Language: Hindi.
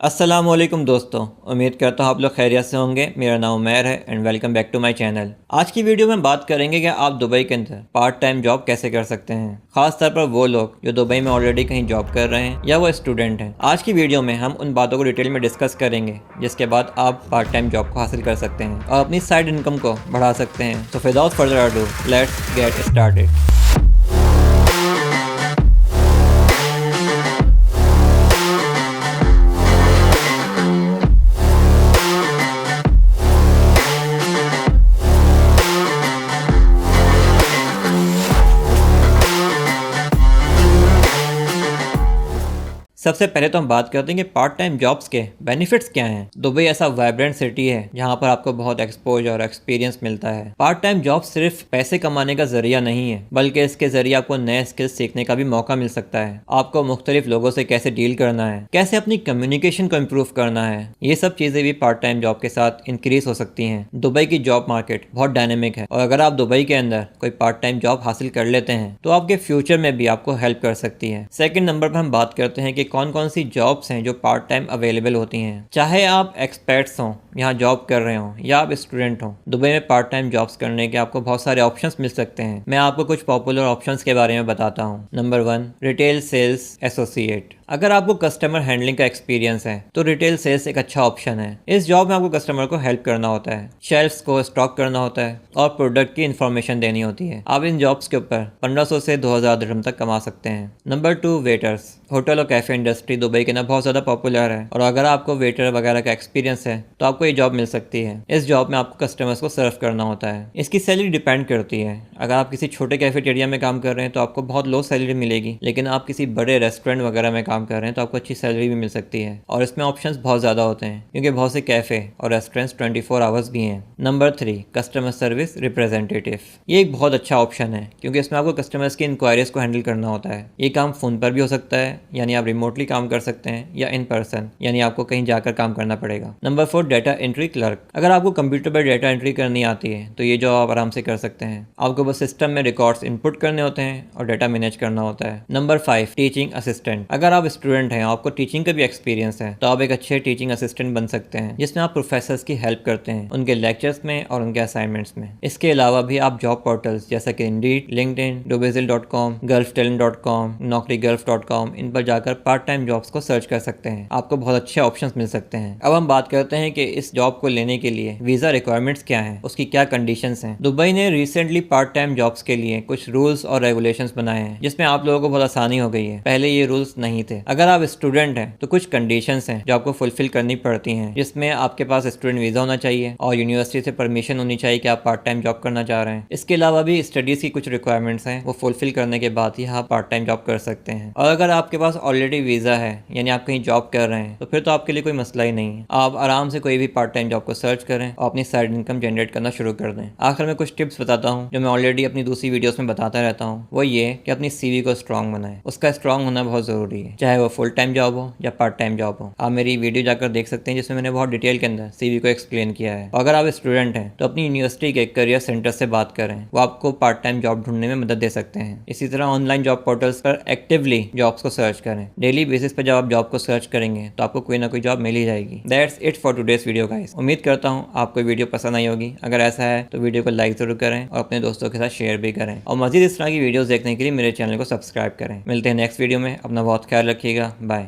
अस्सलामुअलैकुम दोस्तों, उम्मीद करता हूँ आप लोग खैरियत से होंगे। मेरा नाम उमैर है and welcome back to my channel. आज की वीडियो में बात करेंगे कि आप दुबई के अंदर पार्ट टाइम जॉब कैसे कर सकते हैं, खास तौर पर वो लोग जो दुबई में ऑलरेडी कहीं जॉब कर रहे हैं या वो स्टूडेंट हैं। आज की वीडियो में हम उन बातों को डिटेल में डिस्कस करेंगे जिसके बाद आप पार्ट टाइम जॉब को हासिल कर सकते हैं और अपनी साइड इनकम को बढ़ा सकते हैं। तो without further ado let's get started. सबसे पहले तो हम बात करते हैं कि पार्ट टाइम जॉब्स के बेनिफिट्स क्या हैं। दुबई ऐसा वाइब्रेंट सिटी है जहां पर आपको बहुत एक्सपोजर और एक्सपीरियंस मिलता है। पार्ट टाइम जॉब सिर्फ पैसे कमाने का जरिया नहीं है, बल्कि इसके जरिए आपको नए स्किल्स सीखने का भी मौका मिल सकता है। आपको मुख्तलिफ लोगों से कैसे डील करना है, कैसे अपनी कम्युनिकेशन को इम्प्रूव करना है, ये सब चीजें भी पार्ट टाइम जॉब के साथ इंक्रीज हो सकती हैं। दुबई की जॉब मार्केट बहुत डायनेमिक है और अगर आप दुबई के अंदर कोई पार्ट टाइम जॉब हासिल कर लेते हैं तो आपके फ्यूचर में भी आपको हेल्प कर सकती है। सेकेंड नंबर पर हम बात करते हैं कि कौन कौन सी जॉब्स हैं जो पार्ट टाइम अवेलेबल होती हैं। चाहे आप एक्सपर्ट्स हों, यहाँ जॉब कर रहे हों या आप स्टूडेंट हों, दुबई में पार्ट टाइम जॉब्स करने के आपको बहुत सारे ऑप्शंस मिल सकते हैं। मैं आपको कुछ पॉपुलर ऑप्शंस के बारे में बताता हूँ। Number 1, retail sales associate. अगर आपको कस्टमर हैंडलिंग का एक्सपीरियंस है तो रिटेल सेल्स एक अच्छा ऑप्शन है। इस जॉब में आपको कस्टमर को हेल्प करना होता है, शेल्फ्स को स्टॉक करना होता है और प्रोडक्ट की इन्फॉर्मेशन देनी होती है। आप इन जॉब्स के ऊपर 1500 से 2000 दिरहम तक कमा सकते हैं। Number 2, waiters. होटल और कैफे इंडस्ट्री दुबई के अंदर बहुत ज़्यादा पॉपुलर है और अगर आपको वेटर वगैरह का एक्सपीरियंस है तो आपको ये जॉब मिल सकती है। इस जॉब में आपको कस्टमर्स को सर्व करना होता है। इसकी सैलरी डिपेंड करती है। अगर आप किसी छोटे कैफेटेरिया में काम कर रहे हैं तो आपको बहुत लो सैलरी मिलेगी, लेकिन आप किसी बड़े रेस्टोरेंट वगैरह में काम कर रहे हैं तो आपको अच्छी सैलरी भी मिल सकती है और इसमें ऑप्शंस बहुत ज़्यादा होते हैं क्योंकि बहुत से कैफ़े और रेस्टोरेंट्स 24 आवर्स भी हैं। Number 3, customer service representative. ये एक बहुत अच्छा ऑप्शन है क्योंकि इसमें आपको कस्टमर्स की इंक्वायरीज को हैंडल करना होता है। ये काम फ़ोन पर भी हो सकता है, यानी आप रिमोटली काम कर सकते हैं, या इन पर्सन, यानी आपको कहीं जाकर काम करना पड़ेगा। Number 4, data entry clerk. अगर आपको कंप्यूटर पर डाटा एंट्री करनी आती है तो ये जॉब आप आराम से कर सकते हैं। आपको बस सिस्टम में रिकॉर्ड्स इनपुट करने होते हैं और डाटा मैनेज करना होता है। Number 5, teaching assistant. अगर आप स्टूडेंट हैं, आपको टीचिंग का भी एक्सपीरियंस है तो आप एक अच्छे टीचिंग असिस्टेंट बन सकते हैं, जिसमें आप प्रोफेसर्स की हेल्प करते हैं उनके लेक्चर्स में और उनके असाइनमेंट्स में। इसके अलावा भी आप जॉब पोर्टल्स जैसा कि इंडीड, लिंक्डइन, डोबेजिल.com, गल्फटैलेंट.com, नौकरीगल्फ.com, इन पर जाकर पार्ट टाइम जॉब्स को सर्च कर सकते हैं। आपको बहुत अच्छे ऑप्शंस मिल सकते हैं। अब हम बात करते हैं कि इस जॉब को लेने के लिए वीजा रिक्वायरमेंट्स क्या हैं, उसकी क्या कंडीशंस हैं। दुबई ने रिसेंटली पार्ट टाइम जॉब्स के लिए कुछ रूल्स और रेगुलेशंस बनाए हैं जिसमें आप लोगों को बहुत आसानी हो गई है। पहले ये रूल्स नहीं थे। अगर आप स्टूडेंट हैं तो कुछ कंडीशंस हैं जो आपको फुलफिल करनी पड़ती हैं, जिसमें आपके पास स्टूडेंट वीजा होना चाहिए और यूनिवर्सिटी से परमिशन होनी चाहिए कि आप पार्ट टाइम जॉब करना चाह रहे हैं। इसके अलावा भी स्टडीज की कुछ रिक्वायरमेंट्स हैं, वो फुलफिल करने के बाद ही आप पार्ट टाइम जॉब कर सकते हैं। और अगर आपके पास ऑलरेडी वीजा है, यानी आप कहीं जॉब कर रहे हैं, तो फिर तो आपके लिए कोई मसला ही नहीं है। आप आराम से कोई भी पार्ट टाइम जॉब को सर्च करें और अपनी साइड इनकम जनरेट करना शुरू कर दें। आखिर में कुछ टिप्स बताता हूँ जो मैं ऑलरेडी अपनी दूसरी वीडियोस में बताता रहता हूँ। वो ये कि अपनी सीवी को स्ट्रॉन्ग बनाएं। उसका स्ट्रॉन्ग होना बहुत जरूरी है, चाहे वो फुल टाइम जॉब हो या पार्ट टाइम जॉब हो। आप मेरी वीडियो जाकर देख सकते हैं जिसमें मैंने बहुत डिटेल के अंदर सीवी को एक्सप्लेन किया है। और अगर आप स्टूडेंट हैं तो अपनी यूनिवर्सिटी के करियर सेंटर से बात करें, वो आपको पार्ट टाइम जॉब ढूंढने में मदद दे सकते हैं। इसी तरह ऑनलाइन जॉब पोर्टल्स पर एक्टिवली जॉब्स को सर्च करें। डेली बेसिस पर जब आप जॉब को सर्च करेंगे तो आपको कोई ना कोई जॉब मिल ही जाएगी। That's it for today's video guys. उम्मीद करता हूँ आपको वीडियो पसंद आई होगी। अगर ऐसा है तो वीडियो को लाइक जरूर करें और अपने दोस्तों के साथ शेयर भी करें और मजीद इस तरह की वीडियोस देखने के लिए मेरे चैनल को सब्सक्राइब करें। मिलते हैं नेक्स्ट वीडियो में। अपना बहुत ख्याल रखिएगा। बाय।